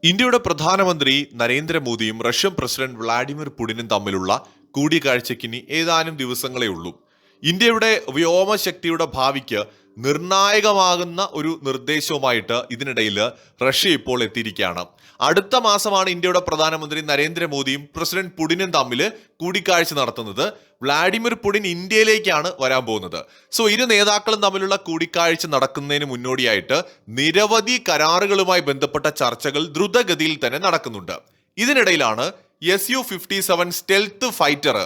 ഇന്ത്യയുടെ പ്രധാനമന്ത്രി നരേന്ദ്രമോദിയും റഷ്യൻ പ്രസിഡന്റ് വ്ളാഡിമിർ പുടിനും തമ്മിലുള്ള കൂടിക്കാഴ്ചയ്ക്കിനി ഏതാനും ദിവസങ്ങളേ ഉള്ളൂ. ഇന്ത്യയുടെ വ്യോമശക്തിയുടെ ഭാവിക്ക് നിർണായകമാകുന്ന ഒരു നിർദ്ദേശവുമായിട്ട് ഇതിനിടയിൽ റഷ്യ ഇപ്പോൾ എത്തിയിരിക്കുകയാണ്. അടുത്ത മാസമാണ് ഇന്ത്യയുടെ പ്രധാനമന്ത്രി നരേന്ദ്രമോദിയും പ്രസിഡന്റ് പുടിനും തമ്മിൽ കൂടിക്കാഴ്ച നടത്തുന്നത്. വ്ളാഡിമിർ പുടിൻ ഇന്ത്യയിലേക്കാണ് വരാൻ പോകുന്നത്. ഇരു നേതാക്കളും തമ്മിലുള്ള കൂടിക്കാഴ്ച നടക്കുന്നതിന് മുന്നോടിയായിട്ട് നിരവധി കരാറുകളുമായി ബന്ധപ്പെട്ട ചർച്ചകൾ ദ്രുതഗതിയിൽ തന്നെ നടക്കുന്നുണ്ട്. ഇതിനിടയിലാണ് Su-57 സ്റ്റെൽത്ത് ഫൈറ്റർ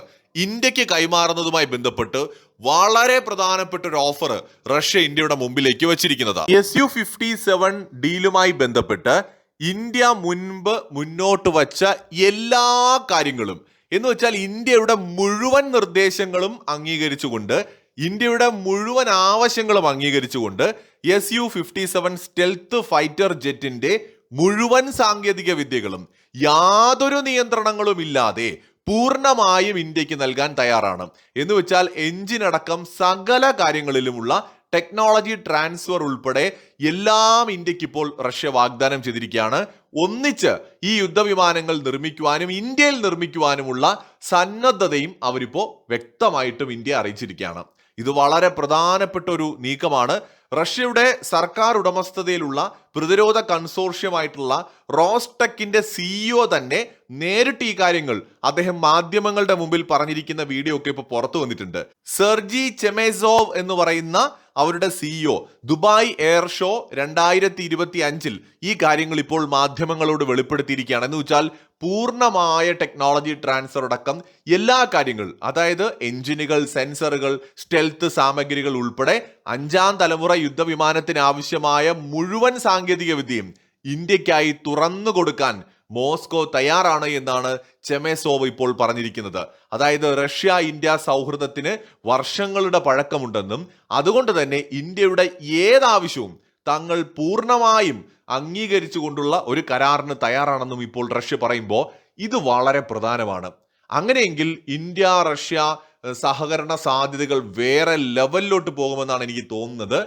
ഇന്ത്യക്ക് കൈമാറുന്നതുമായി ബന്ധപ്പെട്ട് വളരെ പ്രധാനപ്പെട്ട ഒരു ഓഫർ റഷ്യ ഇന്ത്യയുടെ മുമ്പിലേക്ക് വച്ചിരിക്കുന്നത്. Su-57 ഡീലുമായി ബന്ധപ്പെട്ട് ഇന്ത്യ മുന്നോട്ട് വച്ച എല്ലാ കാര്യങ്ങളും എന്ന് വെച്ചാൽ ഇന്ത്യയുടെ മുഴുവൻ നിർദ്ദേശങ്ങളും അംഗീകരിച്ചുകൊണ്ട്, ഇന്ത്യയുടെ മുഴുവൻ ആവശ്യങ്ങളും അംഗീകരിച്ചുകൊണ്ട് Su-57 സ്റ്റെൽത്ത് ഫൈറ്റർ ജെറ്റിന്റെ മുഴുവൻ സാങ്കേതിക വിദ്യകളും യാതൊരു നിയന്ത്രണങ്ങളും ഇല്ലാതെ പൂർണ്ണമായും ഇന്ത്യക്ക് നൽകാൻ തയ്യാറാണ്. എന്ന് വെച്ചാൽ എഞ്ചിൻ അടക്കം സകല കാര്യങ്ങളിലുമുള്ള ടെക്നോളജി ട്രാൻസ്ഫർ ഉൾപ്പെടെ എല്ലാം ഇന്ത്യക്ക് ഇപ്പോൾ റഷ്യ വാഗ്ദാനം ചെയ്തിരിക്കുകയാണ്. ഒന്നിച്ച് ഈ യുദ്ധവിമാനങ്ങൾ നിർമ്മിക്കുവാനും ഇന്ത്യയിൽ നിർമ്മിക്കുവാനുമുള്ള സന്നദ്ധതയും അവരിപ്പോ വ്യക്തമായിട്ടും ഇന്ത്യ അറിയിച്ചിരിക്കുകയാണ്. ഇത് വളരെ പ്രധാനപ്പെട്ട ഒരു നീക്കമാണ്. റഷ്യയുടെ സർക്കാർ ഉടമസ്ഥതയിലുള്ള പ്രതിരോധ കൺസോർഷ്യമായിട്ടുള്ള റോസ്റ്റെക്കിന്റെ സിഇഒ തന്നെ നേരിട്ട് ഈ കാര്യങ്ങൾ അദ്ദേഹം മാധ്യമങ്ങളുടെ മുമ്പിൽ പറഞ്ഞിരിക്കുന്ന വീഡിയോ ഒക്കെ ഇപ്പോൾ പുറത്തു വന്നിട്ടുണ്ട്. സെർജി ചെമേസോവ് എന്ന് പറയുന്ന അവരുടെ സിഇഒ ദുബായ് എയർ ഷോ 2025 ഈ കാര്യങ്ങൾ ഇപ്പോൾ മാധ്യമങ്ങളോട് വെളിപ്പെടുത്തിയിരിക്കുകയാണ്. എന്ന് വെച്ചാൽ പൂർണ്ണമായ ടെക്നോളജി ട്രാൻസ്ഫർ അടക്കം എല്ലാ കാര്യങ്ങൾ, അതായത് എഞ്ചിനുകൾ, സെൻസറുകൾ, സ്റ്റെൽത്ത് സാമഗ്രികൾ ഉൾപ്പെടെ 5ാം തലമുറ യുദ്ധവിമാനത്തിന് ആവശ്യമായ മുഴുവൻ സാങ്കേതിക വിദ്യയും ഇന്ത്യക്കായി തുറന്നു കൊടുക്കാൻ മോസ്കോ തയ്യാറാണ് എന്നാണ് ചെമേസോവ് ഇപ്പോൾ പറഞ്ഞിരിക്കുന്നത്. അതായത് റഷ്യ ഇന്ത്യ സൗഹൃദത്തിന് വർഷങ്ങളുടെ പഴക്കമുണ്ടെന്നും അതുകൊണ്ട് തന്നെ ഇന്ത്യയുടെ ഏതാവശ്യവും തങ്ങൾ പൂർണ്ണമായും അംഗീകരിച്ചുകൊണ്ടുള്ള ഒരു കരാറിന് തയ്യാറാണെന്നും ഇപ്പോൾ റഷ്യ പറയുമ്പോൾ ഇത് വളരെ പ്രധാനമാണ്. അങ്ങനെയെങ്കിൽ ഇന്ത്യ റഷ്യ സഹകരണ സാധ്യതകൾ വേറെ ലെവലിലോട്ട് പോകുമെന്നാണ് എനിക്ക് തോന്നുന്നത്.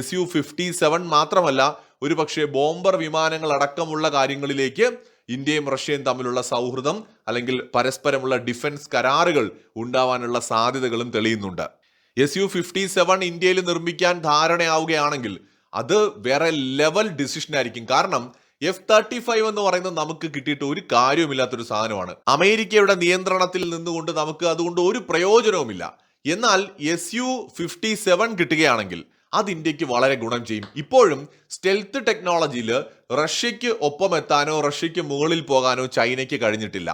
Su-57 മാത്രമല്ല, ഒരു പക്ഷേ ബോംബർ വിമാനങ്ങൾ അടക്കമുള്ള കാര്യങ്ങളിലേക്ക് ഇന്ത്യയും റഷ്യയും തമ്മിലുള്ള സൗഹൃദം അല്ലെങ്കിൽ പരസ്പരമുള്ള ഡിഫൻസ് കരാറുകൾ ഉണ്ടാവാനുള്ള സാധ്യതകളും തെളിയുന്നുണ്ട്. Su-57 ഇന്ത്യയിൽ നിർമ്മിക്കാൻ ധാരണയാവുകയാണെങ്കിൽ അത് വേറെ ലെവൽ ഡിസിഷൻ ആയിരിക്കും. കാരണം F-35 എന്ന് പറയുന്നത് നമുക്ക് കിട്ടിയിട്ട് ഒരു കാര്യവുമില്ലാത്തൊരു സാധനമാണ്. അമേരിക്കയുടെ നിയന്ത്രണത്തിൽ നിന്നുകൊണ്ട് നമുക്ക് അതുകൊണ്ട് ഒരു പ്രയോജനവുമില്ല. എന്നാൽ Su-57 കിട്ടുകയാണെങ്കിൽ അത് ഇന്ത്യക്ക് വളരെ ഗുണം ചെയ്യും. ഇപ്പോഴും സ്റ്റെൽത്ത് ടെക്നോളജിയിൽ റഷ്യക്ക് ഒപ്പം എത്താനോ റഷ്യക്ക് മുകളിൽ പോകാനോ ചൈനയ്ക്ക് കഴിഞ്ഞിട്ടില്ല.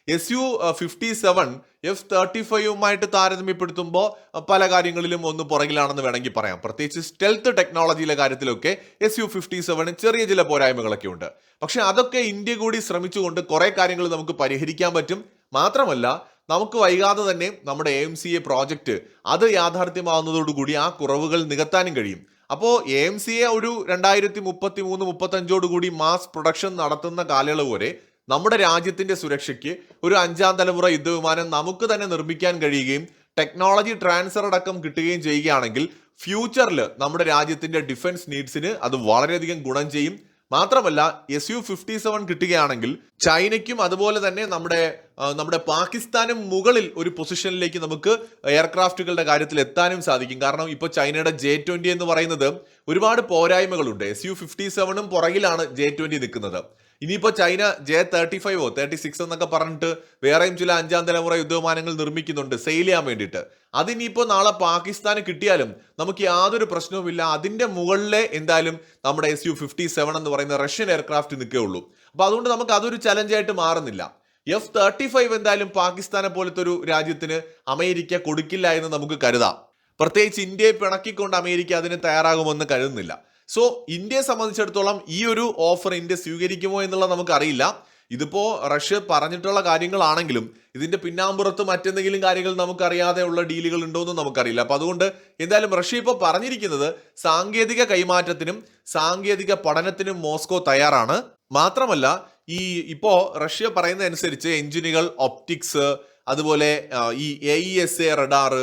Su-57 F-35 താരതമ്യപ്പെടുത്തുമ്പോൾ പല കാര്യങ്ങളിലും ഒന്ന് പുറകിലാണെന്ന് വേണമെങ്കിൽ പറയാം. പ്രത്യേകിച്ച് സ്റ്റെൽത്ത് ടെക്നോളജിയിലെ കാര്യത്തിലൊക്കെ Su-57 ചെറിയ ചില പോരായ്മകളൊക്കെ ഉണ്ട്. പക്ഷെ അതൊക്കെ ഇന്ത്യ കൂടി ശ്രമിച്ചുകൊണ്ട് കുറെ കാര്യങ്ങൾ നമുക്ക് പരിഹരിക്കാൻ പറ്റും. മാത്രമല്ല, നമുക്ക് വൈകാതെ തന്നെ നമ്മുടെ AMCA പ്രോജക്റ്റ് അത് യാഥാർത്ഥ്യമാവുന്നതോടുകൂടി ആ കുറവുകൾ നികത്താനും കഴിയും. അപ്പോൾ AMCA ഒരു 2033-35 കൂടി മാസ് പ്രൊഡക്ഷൻ നടത്തുന്ന കാലയളവ് വരെ നമ്മുടെ രാജ്യത്തിന്റെ സുരക്ഷയ്ക്ക് ഒരു 5ാം തലമുറ യുദ്ധവിമാനം നമുക്ക് തന്നെ നിർമ്മിക്കാൻ കഴിയുകയും ടെക്നോളജി ട്രാൻസ്ഫർ അടക്കം കിട്ടുകയും ചെയ്യുകയാണെങ്കിൽ ഫ്യൂച്ചറിൽ നമ്മുടെ രാജ്യത്തിന്റെ ഡിഫൻസ് നീഡ്സിന് അത് വളരെയധികം ഗുണം ചെയ്യും. മാത്രമല്ല, Su-57 കിട്ടുകയാണെങ്കിൽ ചൈനയ്ക്കും അതുപോലെ തന്നെ നമ്മുടെ പാകിസ്ഥാനും മുകളിൽ ഒരു പൊസിഷനിലേക്ക് നമുക്ക് എയർക്രാഫ്റ്റുകളുടെ കാര്യത്തിൽ എത്താനും സാധിക്കും. കാരണം ഇപ്പോൾ ചൈനയുടെ J-20 എന്ന് പറയുന്നത് ഒരുപാട് പോരായ്മകളുണ്ട്. Su-57 പുറകിലാണ് J-20 നിൽക്കുന്നത്. ഇനിയിപ്പോൾ ചൈന J-35 36 എന്നൊക്കെ പറഞ്ഞിട്ട് വേറെയും ചില 5ാം തലമുറ യുദ്ധവിമാനങ്ങൾ നിർമ്മിക്കുന്നുണ്ട് സെയിൽ ചെയ്യാൻ വേണ്ടിയിട്ട്. അതിനിപ്പോൾ നാളെ പാകിസ്ഥാന് കിട്ടിയാലും നമുക്ക് യാതൊരു പ്രശ്നവുമില്ല. അതിന്റെ മുകളിലെ എന്തായാലും നമ്മുടെ Su-57 എന്ന് പറയുന്ന റഷ്യൻ എയർക്രാഫ്റ്റ് നിൽക്കുകയുള്ളൂ. അപ്പൊ അതുകൊണ്ട് നമുക്ക് അതൊരു ചലഞ്ചായിട്ട് മാറുന്നില്ല. F-35 എന്തായാലും പാകിസ്ഥാനെ പോലത്തെ ഒരു രാജ്യത്തിന് അമേരിക്ക കൊടുക്കില്ല എന്ന് നമുക്ക് കരുതാം. പ്രത്യേകിച്ച് ഇന്ത്യയെ പിണക്കിക്കൊണ്ട് അമേരിക്ക അതിന് തയ്യാറാകുമെന്ന് കരുതുന്നില്ല. ഇന്ത്യയെ സംബന്ധിച്ചിടത്തോളം ഈ ഒരു ഓഫർ ഇന്ത്യ സ്വീകരിക്കുമോ എന്നുള്ളത് നമുക്കറിയില്ല. ഇതിപ്പോ റഷ്യ പറഞ്ഞിട്ടുള്ള കാര്യങ്ങളാണെങ്കിലും ഇതിന്റെ പിന്നാമ്പുറത്ത് മറ്റെന്തെങ്കിലും കാര്യങ്ങൾ നമുക്കറിയാതെ ഉള്ള ഡീലുകൾ ഉണ്ടോ എന്ന് നമുക്കറിയില്ല. അപ്പൊ അതുകൊണ്ട് എന്തായാലും റഷ്യ ഇപ്പോൾ പറഞ്ഞിരിക്കുന്നത് സാങ്കേതിക കൈമാറ്റത്തിനും സാങ്കേതിക പഠനത്തിനും മോസ്കോ തയ്യാറാണ്. മാത്രമല്ല, ഇപ്പോ റഷ്യ പറയുന്ന അനുസരിച്ച് എഞ്ചിനുകൾ, ഒപ്റ്റിക്സ്, അതുപോലെ ഈ AESA റഡാർ,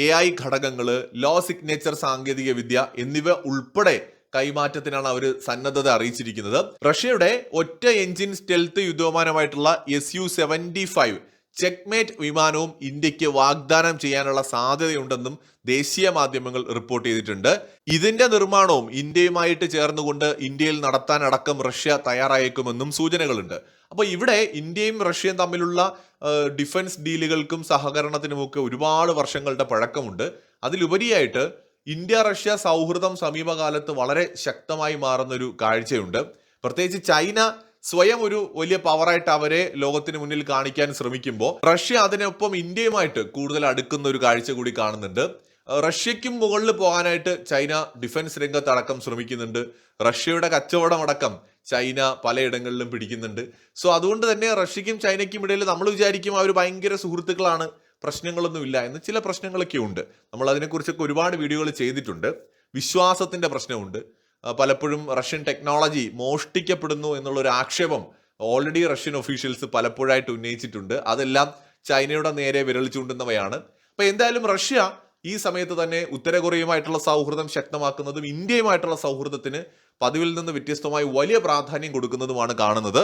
AI ഘടകങ്ങള്, ലോ സിഗ്നേച്ചർ സാങ്കേതിക വിദ്യ എന്നിവ ഉൾപ്പെടെ കൈമാറ്റത്തിനാണ് അവർ സന്നദ്ധത അറിയിച്ചിരിക്കുന്നത്. റഷ്യയുടെ ഒറ്റ എഞ്ചിൻ സ്റ്റെൽത്ത് യുദ്ധവിമാനമായിട്ടുള്ള Su-75 ചെക്ക്മേറ്റ് വിമാനവും ഇന്ത്യക്ക് വാഗ്ദാനം ചെയ്യാനുള്ള സാധ്യതയുണ്ടെന്നും ദേശീയ മാധ്യമങ്ങൾ റിപ്പോർട്ട് ചെയ്തിട്ടുണ്ട്. ഇതിന്റെ നിർമ്മാണവും ഇന്ത്യയുമായിട്ട് ചേർന്നുകൊണ്ട് ഇന്ത്യയിൽ നടത്താനടക്കം റഷ്യ തയ്യാറായേക്കുമെന്നും സൂചനകളുണ്ട്. അപ്പോൾ ഇവിടെ ഇന്ത്യയും റഷ്യയും തമ്മിലുള്ള ഡിഫൻസ് ഡീലുകൾക്കും സഹകരണത്തിനുമൊക്കെ ഒരുപാട് വർഷങ്ങളുടെ പഴക്കമുണ്ട്. അതിലുപരിയായിട്ട് ഇന്ത്യ റഷ്യ സൗഹൃദം സമീപകാലത്ത് വളരെ ശക്തമായി മാറുന്ന ഒരു കാഴ്ചയുണ്ട്. പ്രത്യേകിച്ച് ചൈന സ്വയം ഒരു വലിയ പവറായിട്ട് അവരെ ലോകത്തിന് മുന്നിൽ കാണിക്കാൻ ശ്രമിക്കുമ്പോൾ റഷ്യ അതിനൊപ്പം ഇന്ത്യയുമായിട്ട് കൂടുതൽ അടുക്കുന്ന ഒരു കാഴ്ച കൂടി കാണുന്നുണ്ട്. റഷ്യയ്ക്കും മുകളിൽ പോകാനായിട്ട് ചൈന ഡിഫൻസ് രംഗത്ത് അടക്കം ശ്രമിക്കുന്നുണ്ട്. റഷ്യയുടെ കച്ചവടമടക്കം ചൈന പലയിടങ്ങളിലും പിടിക്കുന്നുണ്ട്. സോ അതുകൊണ്ട് തന്നെ റഷ്യയ്ക്കും ചൈനയ്ക്കും ഇടയിൽ നമ്മൾ വിചാരിക്കും അവർ ഭയങ്കര സുഹൃത്തുക്കളാണ്, പ്രശ്നങ്ങളൊന്നുമില്ല എന്ന്. ചില പ്രശ്നങ്ങളൊക്കെ ഉണ്ട്. നമ്മൾ അതിനെക്കുറിച്ചൊക്കെ ഒരുപാട് വീഡിയോകൾ ചെയ്തിട്ടുണ്ട്. വിശ്വാസത്തിന്റെ പ്രശ്നമുണ്ട്. പലപ്പോഴും റഷ്യൻ ടെക്നോളജി മോഷ്ടിക്കപ്പെടുന്നു എന്നുള്ളൊരു ആക്ഷേപം ഓൾറെഡി റഷ്യൻ ഒഫീഷ്യൽസ് പലപ്പോഴായിട്ട് ഉന്നയിച്ചിട്ടുണ്ട്. അതെല്ലാം ചൈനയുടെ നേരെ വിരൽ ചൂണ്ടുന്നവയാണ്. അപ്പൊ എന്തായാലും റഷ്യ ഈ സമയത്ത് തന്നെ ഉത്തര കൊറിയയുമായിട്ടുള്ള സൗഹൃദം ശക്തമാക്കുന്നതും ഇന്ത്യയുമായിട്ടുള്ള സൗഹൃദത്തിന് പതിവിൽ നിന്ന് വ്യത്യസ്തമായി വലിയ പ്രാധാന്യം കൊടുക്കുന്നതുമാണ് കാണുന്നത്.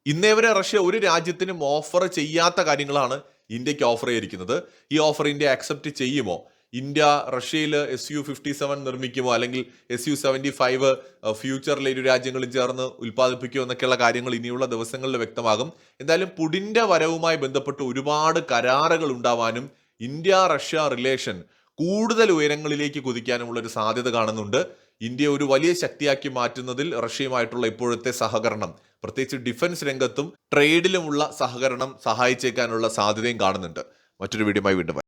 ഇന്നേ വരെ റഷ്യ ഒരു രാജ്യത്തിനും ഓഫർ ചെയ്യാത്ത കാര്യങ്ങളാണ് ഇന്ത്യക്ക് ഓഫർ ചെയ്തിരിക്കുന്നത്. ഈ ഓഫർ ഇന്ത്യ അക്സെപ്റ്റ് ചെയ്യുമോ? ഇന്ത്യ റഷ്യയിൽ Su-57 നിർമ്മിക്കുമോ, അല്ലെങ്കിൽ Su-75 ഫ്യൂച്ചറിലെ ഇരു രാജ്യങ്ങളും ചേർന്ന് ഉൽപ്പാദിപ്പിക്കുമോ എന്നൊക്കെയുള്ള കാര്യങ്ങൾ ഇനിയുള്ള ദിവസങ്ങളിൽ വ്യക്തമാകും. എന്തായാലും പുടിന്റെ വരവുമായി ബന്ധപ്പെട്ട് ഒരുപാട് കരാറുകൾ ഉണ്ടാവാനും ഇന്ത്യ റഷ്യ റിലേഷൻ കൂടുതൽ ഉയരങ്ങളിലേക്ക് കുതിക്കാനുമുള്ള ഒരു സാധ്യത കാണുന്നുണ്ട്. ഇന്ത്യ ഒരു വലിയ ശക്തിയാക്കി മാറ്റുന്നതിൽ റഷ്യയുമായിട്ടുള്ള ഇപ്പോഴത്തെ സഹകരണം, പ്രത്യേകിച്ച് ഡിഫൻസ് രംഗത്തും ട്രേഡിലുമുള്ള സഹകരണം സഹായിച്ചേക്കാനുള്ള സാധ്യതയും കാണുന്നുണ്ട്. മറ്റൊരു വീഡിയോയുമായി വീണ്ടും